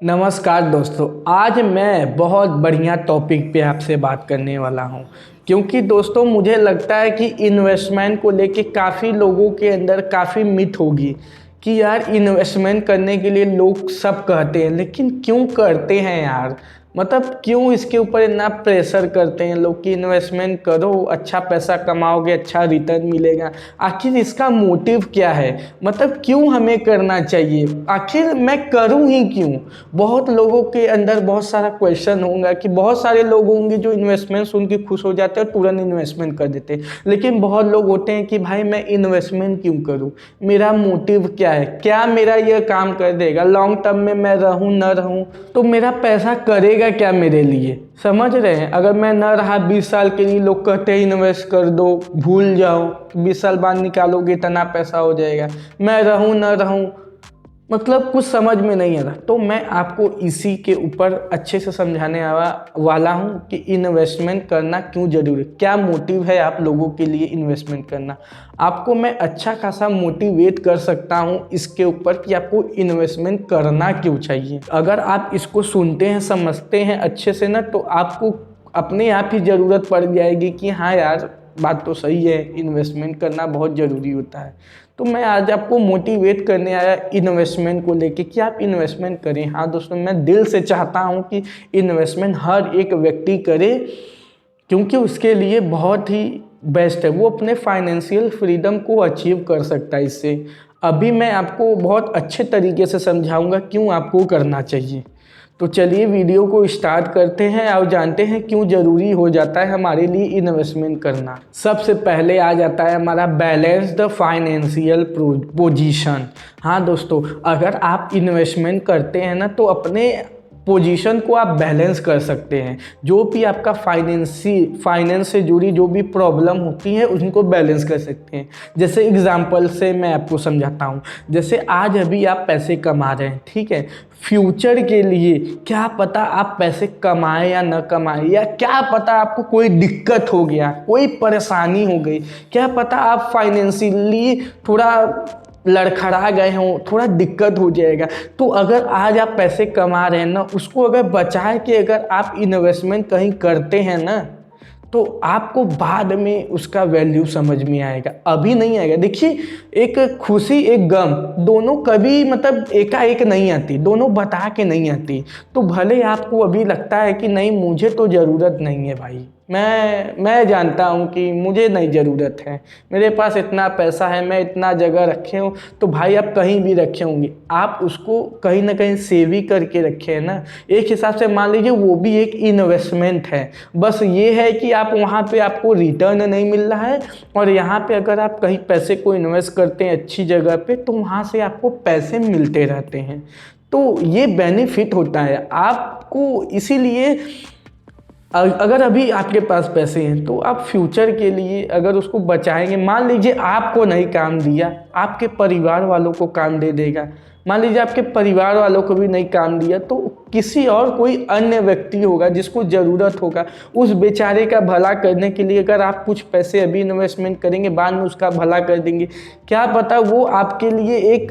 नमस्कार दोस्तों। आज मैं बहुत बढ़िया टॉपिक पे आपसे बात करने वाला हूँ, क्योंकि दोस्तों मुझे लगता है कि इन्वेस्टमेंट को लेके काफ़ी लोगों के अंदर काफ़ी मिथ होगी कि यार इन्वेस्टमेंट करने के लिए लोग सब कहते हैं, लेकिन क्यों करते हैं यार? मतलब क्यों इसके ऊपर इतना प्रेशर करते हैं लोग कि इन्वेस्टमेंट करो, अच्छा पैसा कमाओगे, अच्छा रिटर्न मिलेगा। आखिर इसका मोटिव क्या है? मतलब क्यों हमें करना चाहिए? आखिर मैं करूं ही क्यों? बहुत लोगों के अंदर बहुत सारा क्वेश्चन होगा कि बहुत सारे लोग होंगे जो इन्वेस्टमेंट सुन के खुश हो जाते हैं और तुरंत इन्वेस्टमेंट कर देते हैं, लेकिन बहुत लोग होते हैं कि भाई मैं इन्वेस्टमेंट क्यों करूं, मेरा मोटिव क्या है, क्या मेरा यह काम कर देगा, लॉन्ग टर्म में मैं रहूं न रहूं तो मेरा पैसा करेगा क्या मेरे लिए? समझ रहे हैं? अगर मैं न रहा 20 साल के लिए, लोग कहते हैं इन्वेस्ट कर दो, भूल जाओ, 20 साल बाद निकालोगे इतना पैसा हो जाएगा, मैं रहूं न रहूं, मतलब कुछ समझ में नहीं आ रहा। तो मैं आपको इसी के ऊपर अच्छे से समझाने वाला हूँ कि इन्वेस्टमेंट करना क्यों जरूरी है, क्या मोटिव है आप लोगों के लिए इन्वेस्टमेंट करना। आपको मैं अच्छा खासा मोटिवेट कर सकता हूँ इसके ऊपर कि आपको इन्वेस्टमेंट करना क्यों चाहिए। अगर आप इसको सुनते हैं, समझते हैं अच्छे से ना, तो आपको अपने आप ही ज़रूरत पड़ जाएगी कि हाँ यार, बात तो सही है, इन्वेस्टमेंट करना बहुत ज़रूरी होता है। तो मैं आज आपको मोटिवेट करने आया इन्वेस्टमेंट को लेके कि आप इन्वेस्टमेंट करें। हाँ दोस्तों, मैं दिल से चाहता हूँ कि इन्वेस्टमेंट हर एक व्यक्ति करे, क्योंकि उसके लिए बहुत ही बेस्ट है, वो अपने फाइनेंशियल फ्रीडम को अचीव कर सकता है इससे। अभी मैं आपको बहुत अच्छे तरीके से समझाऊंगा क्यों आपको करना चाहिए। तो चलिए वीडियो को स्टार्ट करते हैं और जानते हैं क्यों ज़रूरी हो जाता है हमारे लिए इन्वेस्टमेंट करना। सबसे पहले आ जाता है हमारा बैलेंस द फाइनेंशियल पोजीशन। हाँ दोस्तों, अगर आप इन्वेस्टमेंट करते हैं ना, तो अपने पोजीशन को आप बैलेंस कर सकते हैं। जो भी आपका फाइनेंस से जुड़ी जो भी प्रॉब्लम होती है उनको बैलेंस कर सकते हैं। जैसे एग्जांपल से मैं आपको समझाता हूँ। जैसे आज अभी आप पैसे कमा रहे हैं, ठीक है, फ्यूचर के लिए क्या पता आप पैसे कमाएं या न कमाएं, या क्या पता आपको कोई दिक्कत हो गया, कोई परेशानी हो गई, क्या पता आप फाइनेंशियली थोड़ा लड़खड़ा गए हों, थोड़ा दिक्कत हो जाएगा। तो अगर आज आप पैसे कमा रहे हैं ना, उसको अगर बचा के अगर आप इन्वेस्टमेंट कहीं करते हैं ना, तो आपको बाद में उसका वैल्यू समझ में आएगा, अभी नहीं आएगा। देखिए, एक खुशी एक गम दोनों कभी मतलब एकाएक नहीं आती, दोनों बता के नहीं आती। तो भले आपको अभी लगता है कि नहीं मुझे तो ज़रूरत नहीं है भाई, मैं जानता हूँ कि मुझे नहीं ज़रूरत है, मेरे पास इतना पैसा है, मैं इतना जगह रखे हूँ, तो भाई आप कहीं भी रखे होंगे, आप उसको कहीं ना कहीं सेव ही करके रखे हैं ना। एक हिसाब से मान लीजिए वो भी एक इन्वेस्टमेंट है। बस ये है कि आप वहाँ पे आपको रिटर्न नहीं मिल रहा है, और यहाँ पे अगर आप कहीं पैसे को इन्वेस्ट करते हैं अच्छी जगह पे, तो वहाँ से आपको पैसे मिलते रहते हैं। तो ये बेनिफिट होता है आपको। इसीलिए अगर अभी आपके पास पैसे हैं तो आप फ्यूचर के लिए अगर उसको बचाएंगे, मान लीजिए आपको नहीं काम दिया, आपके परिवार वालों को काम दे देगा। मान लीजिए आपके परिवार वालों को भी नहीं काम दिया, तो किसी और कोई अन्य व्यक्ति होगा जिसको ज़रूरत होगा, उस बेचारे का भला करने के लिए अगर आप कुछ पैसे अभी इन्वेस्टमेंट करेंगे, बाद में उसका भला कर देंगे, क्या पता वो आपके लिए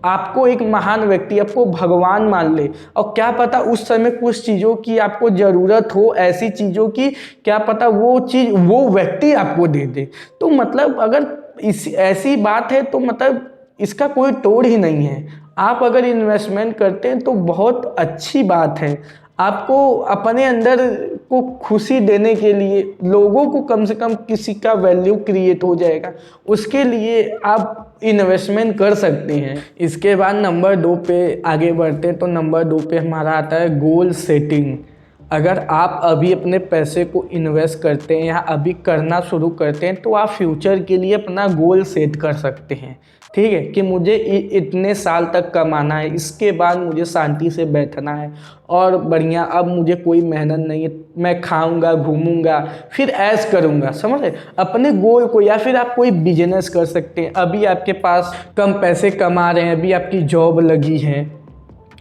आपको एक महान व्यक्ति, आपको भगवान मान ले। और क्या पता उस समय कुछ चीज़ों की आपको ज़रूरत हो, ऐसी चीज़ों की, क्या पता वो चीज़ वो व्यक्ति आपको दे दे। तो मतलब अगर ऐसी बात है तो मतलब इसका कोई तोड़ ही नहीं है। आप अगर इन्वेस्टमेंट करते हैं तो बहुत अच्छी बात है। आपको अपने अंदर को खुशी देने के लिए, लोगों को कम से कम किसी का वैल्यू क्रिएट हो जाएगा, उसके लिए आप इन्वेस्टमेंट कर सकते हैं। इसके बाद नंबर 2 पे आगे बढ़ते हैं। तो नंबर 2 पे हमारा आता है गोल सेटिंग। अगर आप अभी अपने पैसे को इन्वेस्ट करते हैं या अभी करना शुरू करते हैं, तो आप फ्यूचर के लिए अपना गोल सेट कर सकते हैं, ठीक है, कि मुझे इतने साल तक कमाना है, इसके बाद मुझे शांति से बैठना है और बढ़िया, अब मुझे कोई मेहनत नहीं है, मैं खाऊंगा, घूमूंगा, फिर ऐश करूंगा। समझ रहे? अपने गोल को, या फिर आप कोई बिजनेस कर सकते हैं। अभी आपके पास कम पैसे कमा रहे हैं, अभी आपकी जॉब लगी है,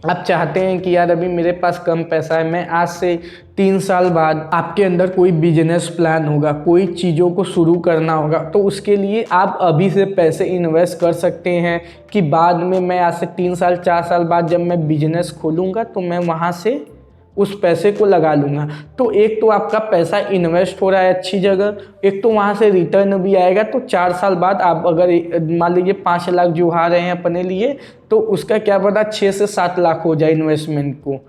आप चाहते हैं कि यार अभी मेरे पास कम पैसा है, मैं आज से 3 साल बाद आपके अंदर कोई बिजनेस प्लान होगा, कोई चीज़ों को शुरू करना होगा, तो उसके लिए आप अभी से पैसे इन्वेस्ट कर सकते हैं कि बाद में मैं आज से 3 साल 4 साल बाद जब मैं बिजनेस खोलूँगा तो मैं वहाँ से उस पैसे को लगा लूँगा। तो एक तो आपका पैसा इन्वेस्ट हो रहा है अच्छी जगह, एक तो वहाँ से रिटर्न भी आएगा। तो 4 साल बाद आप अगर मान लीजिए 5 लाख जुड़ा रहे हैं अपने लिए, तो उसका क्या पता 6 से 7 लाख हो जाए इन्वेस्टमेंट को,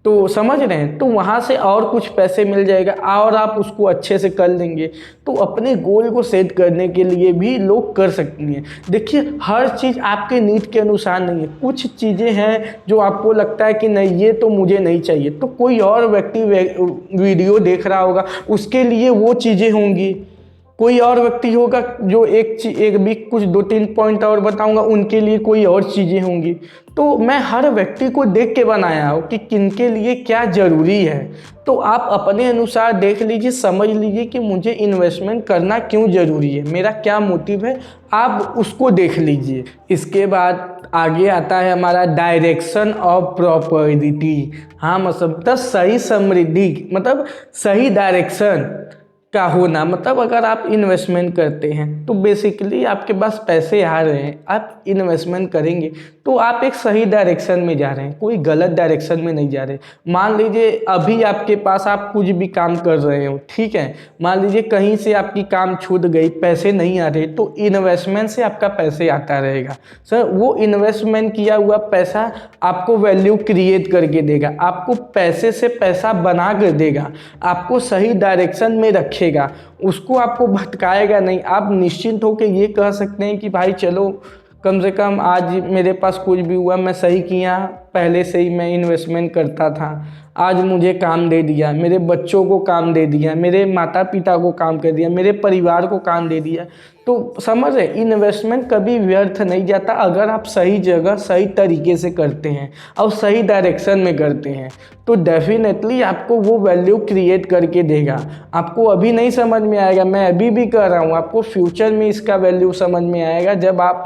तो समझ रहे हैं। तो वहाँ से और कुछ पैसे मिल जाएगा और आप उसको अच्छे से कर लेंगे। तो अपने गोल को सेट करने के लिए भी लोग कर सकते हैं। देखिए हर चीज़ आपके नीड के अनुसार नहीं है, कुछ चीज़ें हैं जो आपको लगता है कि नहीं ये तो मुझे नहीं चाहिए, तो कोई और व्यक्ति वीडियो देख रहा होगा उसके लिए वो चीज़ें होंगी, कोई और व्यक्ति होगा जो एक भी कुछ 2-3 पॉइंट और बताऊंगा उनके लिए कोई और चीज़ें होंगी। तो मैं हर व्यक्ति को देख के बनाया हूँ कि किनके लिए क्या ज़रूरी है। तो आप अपने अनुसार देख लीजिए, समझ लीजिए कि मुझे इन्वेस्टमेंट करना क्यों ज़रूरी है, मेरा क्या मोटिव है, आप उसको देख लीजिए। इसके बाद आगे आता है हमारा डायरेक्शन ऑफ प्रॉपर्टी। हाँ मतलब सही समृद्धि, मतलब सही डायरेक्शन का होना। मतलब अगर आप इन्वेस्टमेंट करते हैं तो बेसिकली आपके पास पैसे आ रहे हैं, आप इन्वेस्टमेंट करेंगे तो आप एक सही डायरेक्शन में जा रहे हैं, कोई गलत डायरेक्शन में नहीं जा रहे। मान लीजिए अभी आपके पास आप कुछ भी काम कर रहे हो, ठीक है, मान लीजिए कहीं से आपकी काम छूट गई, पैसे नहीं आ रहे, तो इन्वेस्टमेंट से आपका पैसे आता रहेगा। सर वो इन्वेस्टमेंट किया हुआ पैसा आपको वैल्यू क्रिएट करके देगा, आपको पैसे से पैसा बना कर देगा, आपको सही डायरेक्शन में रखेगा, उसको आपको भटकाएगा नहीं। आप निश्चिंत होकर ये कह सकते हैं कि भाई चलो कम से कम आज मेरे पास कुछ भी हुआ, मैं सही किया, पहले से ही मैं इन्वेस्टमेंट करता था, आज मुझे काम दे दिया, मेरे बच्चों को काम दे दिया, मेरे माता पिता को काम कर दिया, मेरे परिवार को काम दे दिया। तो समझ रहे, इन्वेस्टमेंट कभी व्यर्थ नहीं जाता अगर आप सही जगह सही तरीके से करते हैं और सही डायरेक्शन में करते हैं, तो डेफिनेटली आपको वो वैल्यू क्रिएट करके देगा। आपको अभी नहीं समझ में आएगा, मैं अभी भी कह रहा हूँ, आपको फ्यूचर में इसका वैल्यू समझ में आएगा। जब आप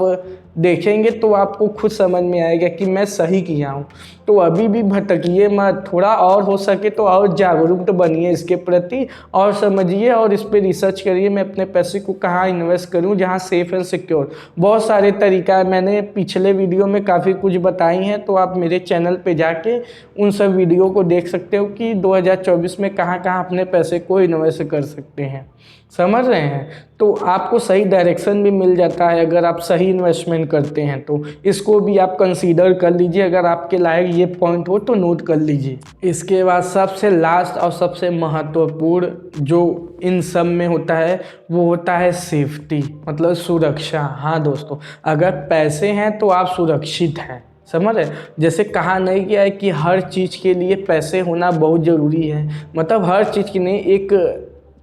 देखेंगे तो आपको खुद समझ में आएगा कि मैं सही किया हूँ। तो अभी भी भटकिए मत, थोड़ा और हो सके तो और जागरूक बनिए इसके प्रति, और समझिए और इस पर रिसर्च करिए मैं अपने पैसे को कहाँ इन्वेस्ट करूँ जहाँ सेफ़ एंड सिक्योर। बहुत सारे तरीका है, मैंने पिछले वीडियो में काफ़ी कुछ बताई हैं, तो आप मेरे चैनल पे जाके उन सब वीडियो को देख सकते हो कि 2024 में कहाँ कहाँ अपने पैसे को इन्वेस्ट कर सकते हैं। समझ रहे हैं, तो आपको सही डायरेक्शन भी मिल जाता है अगर आप सही इन्वेस्टमेंट करते हैं। तो इसको भी आप कंसीडर कर लीजिए, अगर आपके लायक ये पॉइंट हो तो नोट कर लीजिए। इसके बाद सबसे लास्ट और सबसे महत्वपूर्ण जो इन सब में होता है वो होता है सेफ्टी, मतलब सुरक्षा। हाँ दोस्तों, अगर पैसे हैं तो आप सुरक्षित हैं। समझ रहे, जैसे कहा नहीं गया है कि हर चीज़ के लिए पैसे होना बहुत ज़रूरी है, मतलब हर चीज़ के लिए एक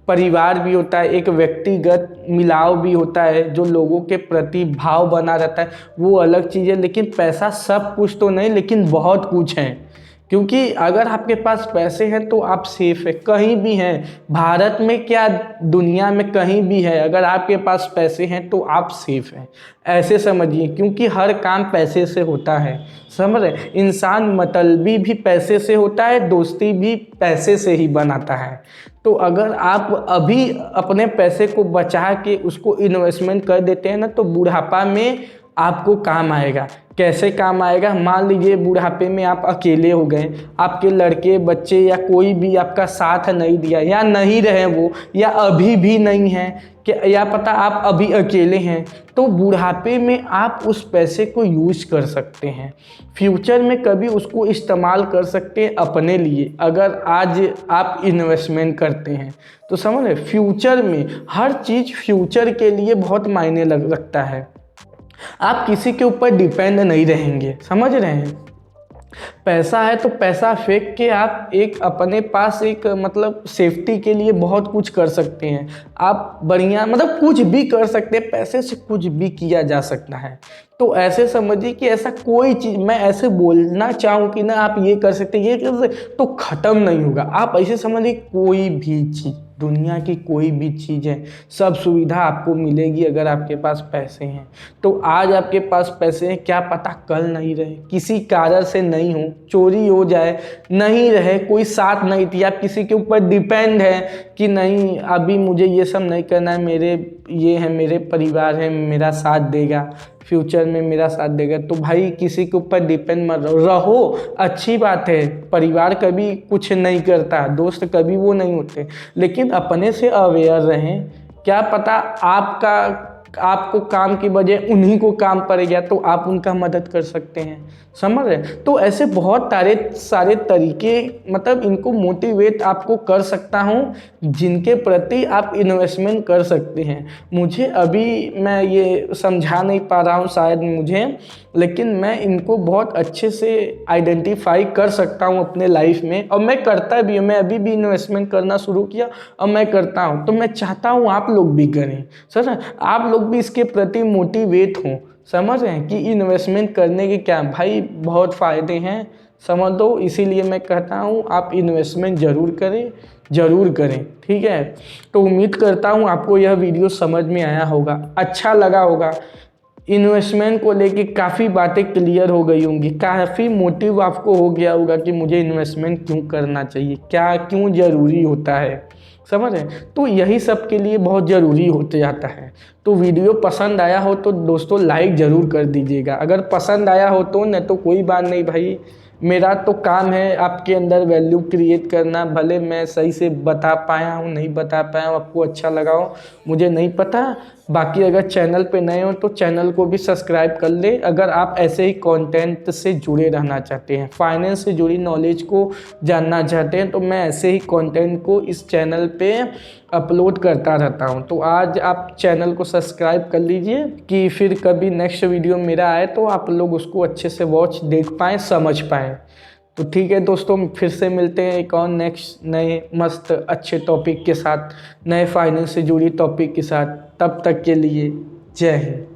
परिवार भी होता है, एक व्यक्तिगत मिलाव भी होता है, जो लोगों के प्रति भाव बना रहता है, वो अलग चीज़ है। लेकिन पैसा सब कुछ तो नहीं, लेकिन बहुत कुछ है। क्योंकि अगर आपके पास पैसे हैं तो आप सेफ है, कहीं भी हैं, भारत में क्या दुनिया में कहीं भी है, अगर आपके पास पैसे हैं तो आप सेफ हैं, ऐसे समझिए। क्योंकि हर काम पैसे से होता है, समझ रहे, इंसान मतलबी भी पैसे से होता है, दोस्ती भी पैसे से ही बनाता है। तो अगर आप अभी अपने पैसे को बचा के उसको इन्वेस्टमेंट कर देते हैं ना, तो बुढ़ापा में आपको काम आएगा। कैसे काम आएगा, मान लीजिए बुढ़ापे में आप अकेले हो गए, आपके लड़के बच्चे या कोई भी आपका साथ नहीं दिया, या नहीं रहे वो, या अभी भी नहीं है, या पता आप अभी अकेले हैं, तो बुढ़ापे में आप उस पैसे को यूज कर सकते हैं, फ्यूचर में कभी उसको इस्तेमाल कर सकते हैं अपने लिए। अगर आज आप इन्वेस्टमेंट करते हैं तो समझ रहे, फ्यूचर में हर चीज़ फ्यूचर के लिए बहुत मायने रखता है। आप किसी के ऊपर डिपेंड नहीं रहेंगे, समझ रहे हैं। पैसा है तो पैसा फेंक के आप एक अपने पास एक मतलब सेफ्टी के लिए बहुत कुछ कर सकते हैं। आप बढ़िया मतलब कुछ भी कर सकते हैं, पैसे से कुछ भी किया जा सकता है। तो ऐसे समझिए कि ऐसा कोई चीज़ मैं ऐसे बोलना चाहूँ कि ना आप ये कर सकते हैं, ये कर सकते, तो ख़त्म नहीं होगा। आप ऐसे समझिए कोई भी चीज़ दुनिया की कोई भी चीज़ है, सब सुविधा आपको मिलेगी अगर आपके पास पैसे हैं। तो आज आपके पास पैसे हैं, क्या पता कल नहीं रहे, किसी कारण से नहीं हो, चोरी हो जाए, नहीं रहे, कोई साथ नहीं थी, आप किसी के ऊपर डिपेंड है कि नहीं अभी मुझे ये सब नहीं करना है, मेरे ये है, मेरे परिवार है, मेरा साथ देगा, फ्यूचर में मेरा साथ देगा। तो भाई किसी के ऊपर डिपेंड मत रहो, अच्छी बात है, परिवार कभी कुछ नहीं करता, दोस्त कभी वो नहीं होते, लेकिन अपने से अवेयर रहें। क्या पता आपको काम की बजाय उन्हीं को काम पड़ गया तो आप उनका मदद कर सकते हैं, समझ रहे। तो ऐसे बहुत सारे तरीके, मतलब इनको मोटिवेट आपको कर सकता हूँ जिनके प्रति आप इन्वेस्टमेंट कर सकते हैं। मुझे अभी मैं ये समझा नहीं पा रहा हूँ शायद मुझे, लेकिन मैं इनको बहुत अच्छे से आइडेंटिफाई कर सकता हूँ अपने लाइफ में, और मैं करता भी हूँ। मैं अभी भी इन्वेस्टमेंट करना शुरू किया और मैं करता हूँ, तो मैं चाहता हूँ आप लोग भी करें, सर आप लोग भी इसके प्रति मोटिवेट हों। समझ रहे हैं कि इन्वेस्टमेंट करने के क्या भाई बहुत फ़ायदे हैं, समझ दो। इसीलिए मैं कहता हूँ आप इन्वेस्टमेंट ज़रूर करें, ठीक है। तो उम्मीद करता हूँ आपको यह वीडियो समझ में आया होगा, अच्छा लगा होगा। इन्वेस्टमेंट को लेके काफ़ी बातें क्लियर हो गई होंगी, काफ़ी मोटिव आपको हो गया होगा कि मुझे इन्वेस्टमेंट क्यों करना चाहिए, क्या क्यों ज़रूरी होता है, समझ रहे। तो यही सब के लिए बहुत ज़रूरी होते जाता है। तो वीडियो पसंद आया हो तो दोस्तों लाइक ज़रूर कर दीजिएगा। अगर पसंद आया हो तो न तो कोई बात नहीं भाई, मेरा तो काम है आपके अंदर वैल्यू क्रिएट करना। भले मैं सही से बता पाया हूँ, नहीं बता पाया हूँ, आपको अच्छा लगा हो, मुझे नहीं पता। बाकी अगर चैनल पे नए हो तो चैनल को भी सब्सक्राइब कर ले। अगर आप ऐसे ही कंटेंट से जुड़े रहना चाहते हैं, फाइनेंस से जुड़ी नॉलेज को जानना चाहते हैं, तो मैं ऐसे ही कंटेंट को इस चैनल पे अपलोड करता रहता हूं। तो आज आप चैनल को सब्सक्राइब कर लीजिए कि फिर कभी नेक्स्ट वीडियो मेरा आए तो आप लोग उसको अच्छे से वॉच देख पाएँ, समझ पाएँ। तो ठीक है दोस्तों, फिर से मिलते हैं एक और नेक्स्ट नए मस्त अच्छे टॉपिक के साथ, नए फाइनेंस से जुड़ी टॉपिक के साथ। तब तक के लिए जय हिंद।